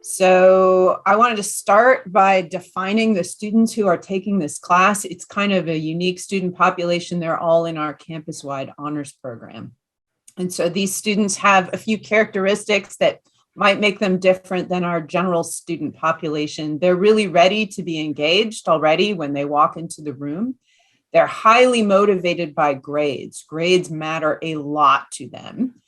So I wanted to start by defining the students who are taking this class. It's kind of a unique student population. They're all in our campus-wide honors program. And so these students have a few characteristics that might make them different than our general student population. They're really ready to be engaged already when they walk into the room. They're highly motivated by grades. Grades matter a lot to them.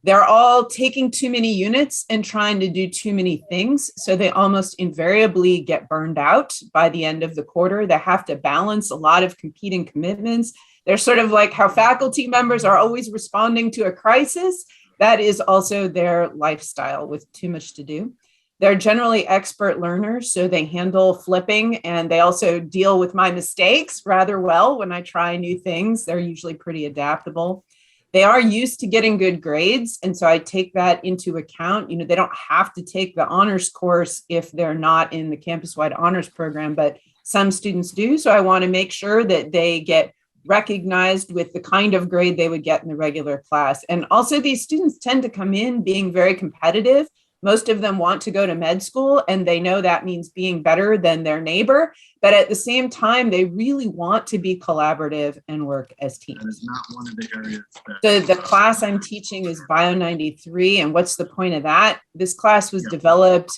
They're all taking too many units and trying to do too many things. So they almost invariably get burned out by the end of the quarter. They have to balance a lot of competing commitments. They're sort of like how faculty members are always responding to a crisis. That is also their lifestyle with too much to do. They're generally expert learners, so they handle flipping and they also deal with my mistakes rather well when I try new things. They're usually pretty adaptable. They are used to getting good grades, and so I take that into account. They don't have to take the honors course if they're not in the campus-wide honors program, but some students do. So I want to make sure that they get recognized with the kind of grade they would get in the regular class. And also these students tend to come in being very competitive. Most of them want to go to med school, and they know that means being better than their neighbor. But at the same time, they really want to be collaborative and work as teams. That is not one of the areas. So the class I'm teaching is Bio 93. And what's the point of that? This class was developed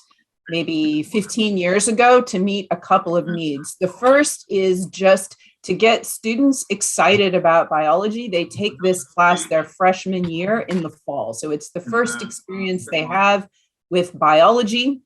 maybe 15 years ago to meet a couple of needs. The first is just to get students excited about biology. They take this class their freshman year in the fall. So it's the first experience they have with biology.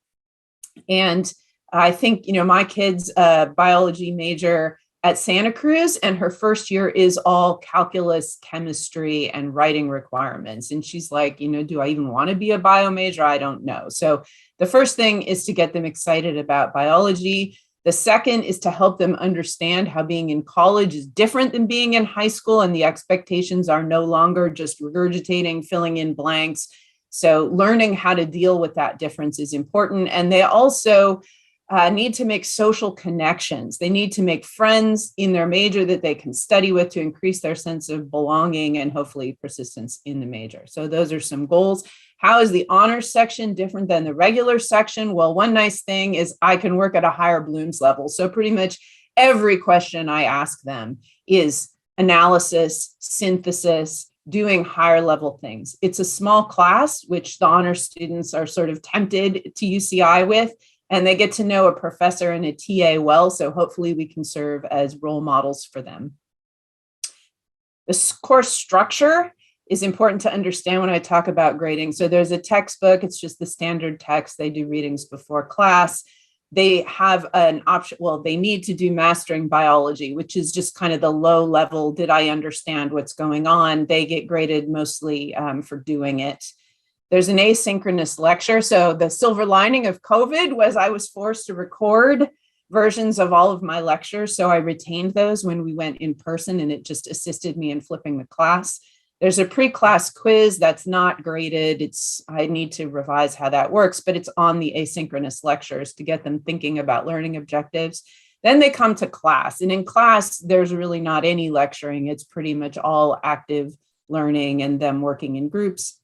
And I think, my kid's a biology major at Santa Cruz, and her first year is all calculus, chemistry, and writing requirements. And she's like, do I even want to be a bio major? I don't know. So the first thing is to get them excited about biology. The second is to help them understand how being in college is different than being in high school, and the expectations are no longer just regurgitating, filling in blanks. So learning how to deal with that difference is important. And they also need to make social connections. They need to make friends in their major that they can study with to increase their sense of belonging and hopefully persistence in the major. So those are some goals. How is the honors section different than the regular section? Well, one nice thing is I can work at a higher Bloom's level. So pretty much every question I ask them is analysis, synthesis, doing higher level things. It's a small class, which the honors students are sort of tempted to UCI with, and they get to know a professor and a TA well. So hopefully we can serve as role models for them. The course structure is important to understand when I talk about grading. So there's a textbook. It's just the standard text. They do readings before class. They have an option. Well, they need to do mastering biology, which is just kind of the low level. Did I understand what's going on? They get graded mostly for doing it. There's an asynchronous lecture. So the silver lining of COVID was I was forced to record versions of all of my lectures. So I retained those when we went in person, and it just assisted me in flipping the class. There's a pre-class quiz that's not graded. I need to revise how that works, but it's on the asynchronous lectures to get them thinking about learning objectives. Then they come to class, and in class, there's really not any lecturing. It's pretty much all active learning and them working in groups.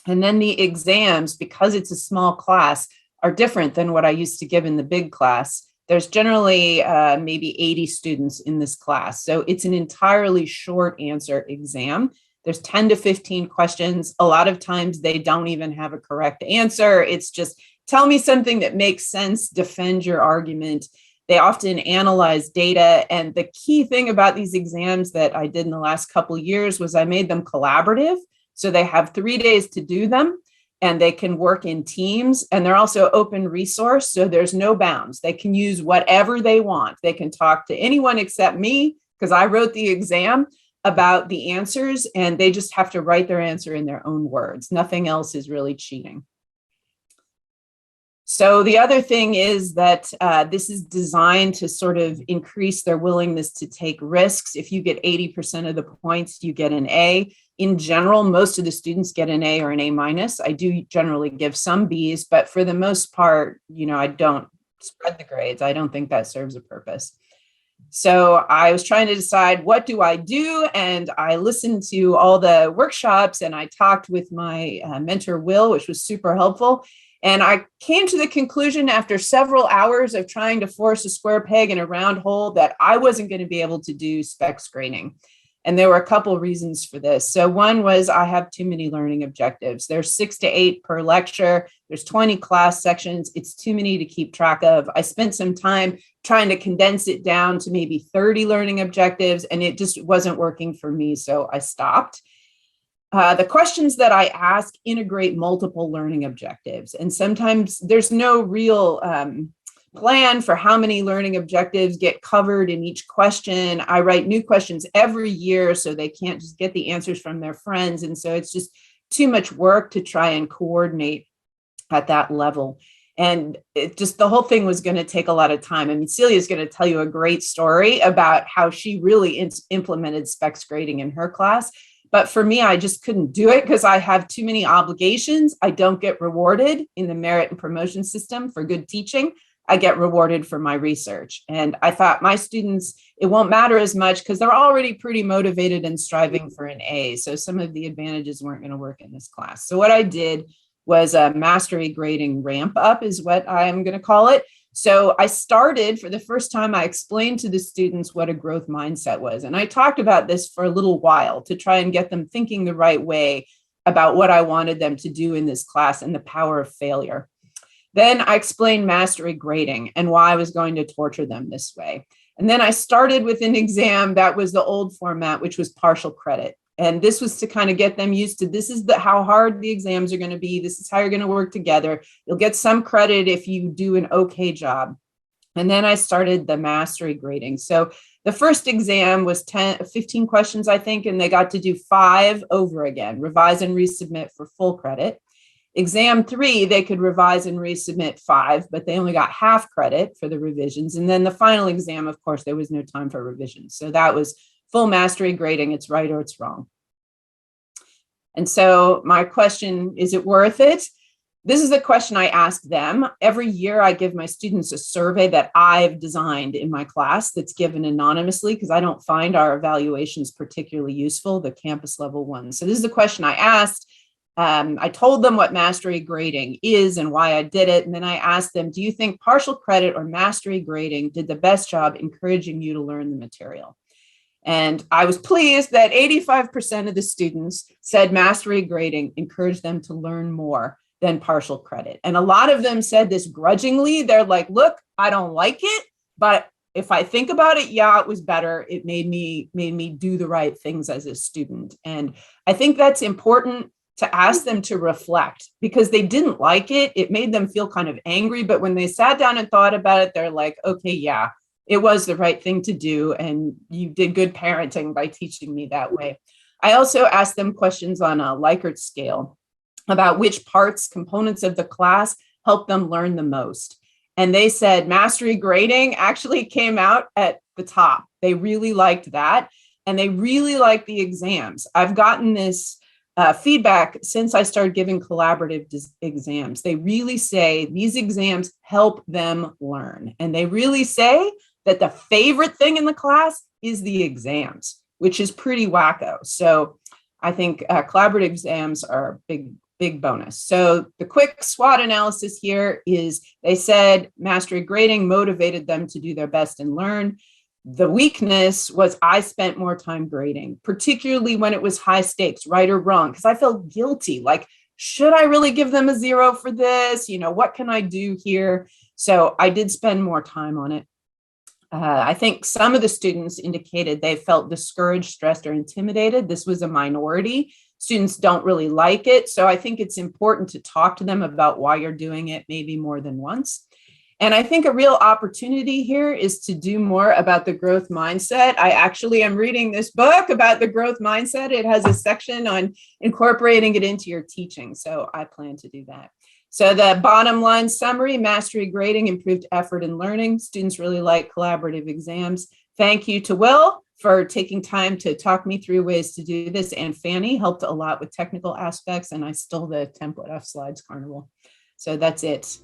And then the exams, because it's a small class, are different than what I used to give in the big class. There's generally maybe 80 students in this class. So it's an entirely short answer exam. There's 10 to 15 questions. A lot of times they don't even have a correct answer. It's just tell me something that makes sense, defend your argument. They often analyze data. And the key thing about these exams that I did in the last couple of years was I made them collaborative. So they have 3 days to do them, and they can work in teams, and they're also open resource. So there's no bounds. They can use whatever they want. They can talk to anyone except me, because I wrote the exam, about the answers, and they just have to write their answer in their own words. Nothing else is really cheating. So the other thing is that this is designed to sort of increase their willingness to take risks. If you get 80% of the points, you get an A. In general, most of the students get an A or an A minus. I do generally give some Bs, but for the most part, I don't spread the grades. I don't think that serves a purpose. So I was trying to decide, what do I do? And I listened to all the workshops and I talked with my mentor, Will, which was super helpful. And I came to the conclusion after several hours of trying to force a square peg in a round hole that I wasn't going to be able to do specs grading. And there were a couple of reasons for this. So one was I have too many learning objectives. There's 6 to 8 per lecture. There's 20 class sections. It's too many to keep track of. I spent some time trying to condense it down to maybe 30 learning objectives, and it just wasn't working for me. So I stopped. The questions that I ask integrate multiple learning objectives. And sometimes there's no real plan for how many learning objectives get covered in each question. I write new questions every year, so they can't just get the answers from their friends. And so it's just too much work to try and coordinate at that level. And it just, the whole thing was going to take a lot of time. I mean, Celia's going to tell you a great story about how she really implemented specs grading in her class. But for me, I just couldn't do it because I have too many obligations. I don't get rewarded in the merit and promotion system for good teaching. I get rewarded for my research. And I thought my students, it won't matter as much because they're already pretty motivated and striving for an A. So some of the advantages weren't going to work in this class. So what I did was a mastery grading ramp up is what I'm going to call it. So I started, for the first time, I explained to the students what a growth mindset was. And I talked about this for a little while to try and get them thinking the right way about what I wanted them to do in this class and the power of failure. Then I explained mastery grading and why I was going to torture them this way. And then I started with an exam that was the old format, which was partial credit. And this was to kind of get them used to, this is how hard the exams are going to be. This is how you're going to work together. You'll get some credit if you do an okay job. And then I started the mastery grading. So the first exam was 15 questions, I think, and they got to do 5 over again, revise and resubmit for full credit. Exam 3, they could revise and resubmit 5, but they only got half credit for the revisions. And then the final exam, of course, there was no time for revisions. So that was full mastery grading. It's right or it's wrong. And so my question, is it worth it? This is the question I ask them. Every year I give my students a survey that I've designed in my class that's given anonymously because I don't find our evaluations particularly useful, the campus level ones. So this is the question I asked. I told them what mastery grading is and why I did it. And then I asked them, do you think partial credit or mastery grading did the best job encouraging you to learn the material? And I was pleased that 85% of the students said mastery grading encouraged them to learn more than partial credit. And a lot of them said this grudgingly. They're like, look, I don't like it, but if I think about it, yeah, it was better. It made me do the right things as a student. And I think that's important to ask them to reflect because they didn't like it. It made them feel kind of angry. But when they sat down and thought about it, they're like, okay, yeah, it was the right thing to do. And you did good parenting by teaching me that way. I also asked them questions on a Likert scale about which parts, components of the class helped them learn the most. And they said mastery grading actually came out at the top. They really liked that. And they really liked the exams. I've gotten this feedback since I started giving collaborative exams. They really say these exams help them learn. And they really say that the favorite thing in the class is the exams, which is pretty wacko. So I think collaborative exams are a big bonus. So the quick SWOT analysis here is they said mastery grading motivated them to do their best and learn. The weakness was I spent more time grading, particularly when it was high stakes, right or wrong, because I felt guilty. Like, should I really give them a 0 for this? You know, what can I do here? So I did spend more time on it. I think some of the students indicated they felt discouraged, stressed, or intimidated. This was a minority. Students don't really like it. So I think it's important to talk to them about why you're doing it, maybe more than once. And I think a real opportunity here is to do more about the growth mindset. I actually am reading this book about the growth mindset. It has a section on incorporating it into your teaching. So I plan to do that. So the bottom line summary, mastery grading, improved effort in learning. Students really like collaborative exams. Thank you to Will for taking time to talk me through ways to do this. And Fanny helped a lot with technical aspects. And I stole the template off Slides Carnival. So that's it.